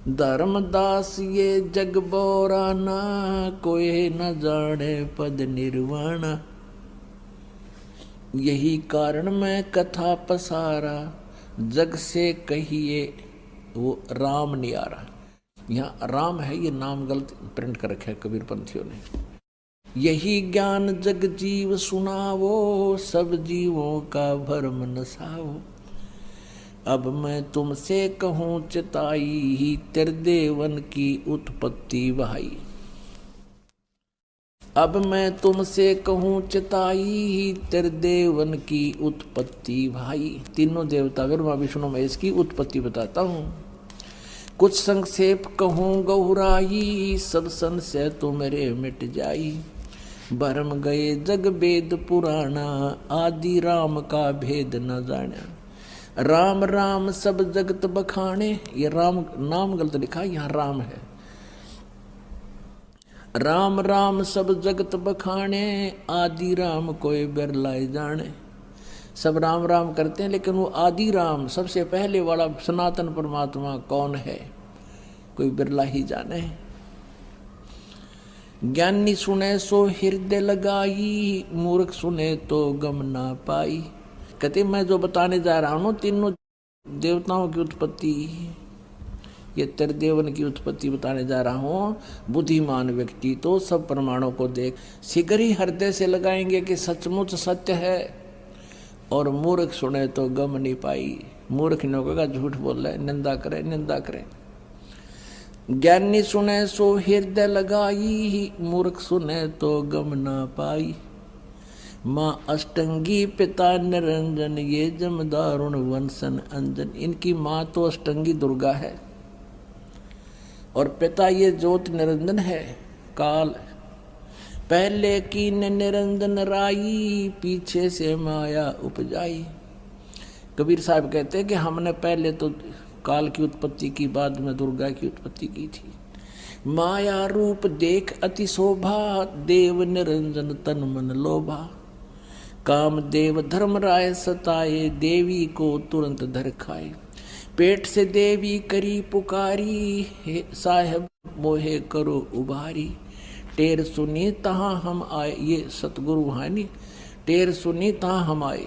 धर्मदास ये जग बोराना, कोई न जाने पद निर्वाणा। यही कारण मैं कथा पसारा, जग से कहिए वो राम नियारा। यहाँ राम है, ये नाम गलत प्रिंट कर रखे कबीर पंथियों ने। यही ज्ञान जग जीव सुनावो, सब जीवों का भरम नसावो। अब मैं तुमसे कहूँ चिताई, त्रिदेवन की उत्पत्ति बहाई। अब मैं तुमसे कहूँ चिताई, त्रिदेवन की उत्पत्ति भाई। तीनों देवता ब्रह्मा विष्णु महेश की उत्पत्ति बताता हूँ। कुछ संक्षेप कहूँ गौराई, सब संशय तो मेरे मिट जाई। भरम गए जग वेद पुराना, आदि राम का भेद न जाना। राम राम सब जगत बखाने, ये राम नाम गलत लिखा, यहाँ राम है। राम राम सब जगत बखाने, आदि राम कोई बिरलाए जाने। सब राम राम करते हैं, लेकिन वो आदि राम सबसे पहले वाला सनातन परमात्मा कौन है, कोई बिरला ही जाने। ज्ञानी सुने सो हृदय लगाई, मूर्ख सुने तो गम ना पाई। कहते मैं जो बताने जा रहा हूँ तीनों देवताओं की उत्पत्ति, ये त्रिदेवन की उत्पत्ति बताने जा रहा हूँ। बुद्धिमान व्यक्ति तो सब प्रमाणों को देख शीघ्र ही हृदय से लगाएंगे कि सचमुच सत्य है, और मूर्ख सुने तो गम नहीं पाई। मूर्ख ने कहा झूठ बोल रहा है, निंदा करे निंदा करे। ज्ञानी सुने सो हृदय लगाई, मूर्ख सुने तो गम ना पाई। माँ अष्टंगी पिता निरंजन, ये जमदारुण वंशन अंजन। इनकी माँ तो अष्टंगी दुर्गा है, और पिता ये ज्योत निरंजन है काल। पहले की निरंजन राई, पीछे से माया उपजाई। कबीर साहब कहते हैं कि हमने पहले तो काल की उत्पत्ति की, बाद में दुर्गा की उत्पत्ति की थी। माया रूप देख अति शोभा, देव निरंजन तन मन लोभा। काम देव धर्म राय सताए, देवी को तुरंत धर खाए। पेट से देवी करी पुकारी, साहेब मोहे करो उबारी। टेर सुनी तहाँ हम आए, ये सतगुरु हानि। टेर सुनी तहाँ हम आए,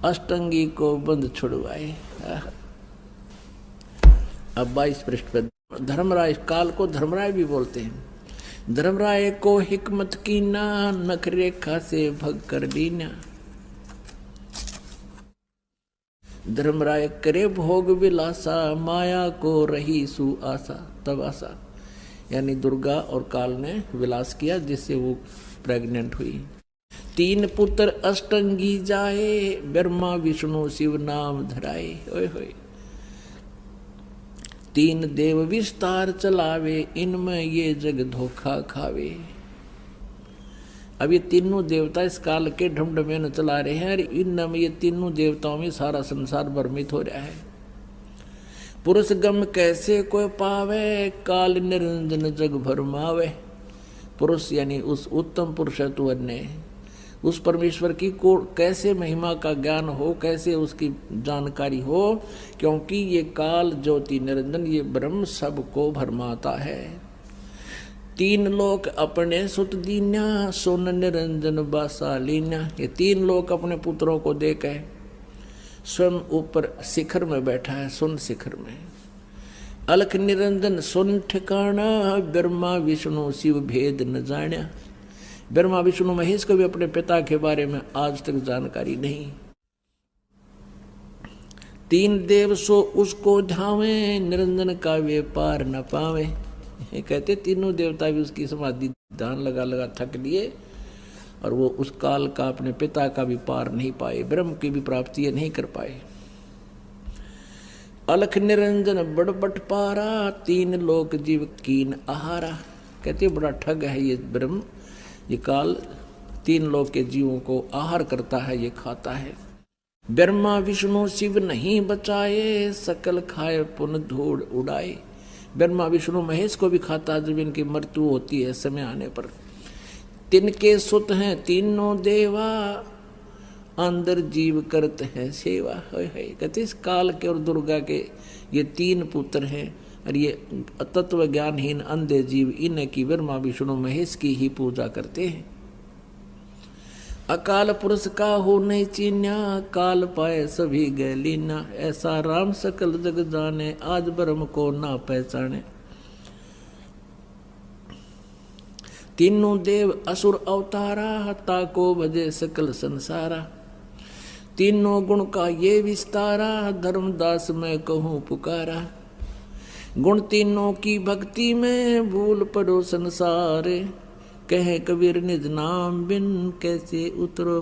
अष्टंगी को बंद छुड़वाए। अब 22 पृष्ठ पे धर्मराय, काल को धर्मराय भी बोलते हैं। धर्मराय को हिकमत की ना, नख रेखा से भग कर दीना। धर्मराय करे भोग विलासा, माया को रही सु आशा तब आशा। यानी दुर्गा और काल ने विलास किया, जिससे वो प्रेग्नेंट हुई। 3 पुत्र अष्टंगी जाए, ब्रह्मा विष्णु शिव नाम धराए। ओए होए 3 देव विस्तार चलावे, इनमें ये जग धोखा खावे। अब ये तीनों देवता इस काल के ढमढमे न चला रहे हैं, और इनमें ये तीनों देवताओं में सारा संसार भ्रमित हो रहा है। पुरुष गम कैसे कोई पावे, काल निरंजन जग भरमावे। पुरुष यानी उस उत्तम पुरुषत्व ने, उस परमेश्वर की को कैसे महिमा का ज्ञान हो, कैसे उसकी जानकारी हो, क्योंकि ये काल ज्योति निरंजन, ये ब्रह्म सबको भरमाता है। 3 लोक अपने सुत दीन्या, सोन निरंजन बासा लीन्या। ये 3 लोक अपने पुत्रों को देकर स्वयं ऊपर शिखर में बैठा है, सुन शिखर में। अलख निरंजन सुन ठिकाना, ब्रह्मा विष्णु शिव भेद न जान्या। ब्रह्मा विष्णु महेश को भी अपने पिता के बारे में आज तक जानकारी नहीं। 3 देव सो उसको ढावे, निरंजन का वे पार न पावे। कहते तीनों देवता भी उसकी समाधि ध्यान लगा लगा थक लिए, और वो उस काल का अपने पिता का भी पार नहीं पाए, ब्रह्म की भी प्राप्ति नहीं कर पाए। अलख निरंजन बड़बट पारा, 3 लोक जीव कीन आहारा। कहते बड़ा ठग है ये ब्रह्म, ये काल 3 लोक के जीवों को आहार करता है, ये खाता है। ब्रह्मा विष्णु शिव नहीं बचाए, सकल खाए पुन धूड़ उड़ाए। ब्रह्मा विष्णु महेश को भी खाता जब इनकी मृत्यु होती है समय आने पर। तिनके सुत हैं तीनों देवा, अंदर जीव करते हैं सेवा। कहते इस काल के और दुर्गा के ये 3 पुत्र हैं, और ये तत्व ज्ञानहीन अंधे जीव इन्हें की ब्रह्मा विष्णु महेश की ही पूजा करते हैं। अकाल पुरुष का हो नहीं चीन्या, काल पाए सभी गैलीना। ऐसा राम सकल जग जाने, आज ब्रह्म को ना पहचाने। तीनों देव असुर अवतारा, ताको भजे सकल संसारा। तीनों गुण का ये विस्तारा, धर्मदास मैं कहूँ पुकारा। गुण तीनों की भक्ति में, भूल पड़ो संसारे। कहे कबीर निज नाम बिन, कैसे उतरो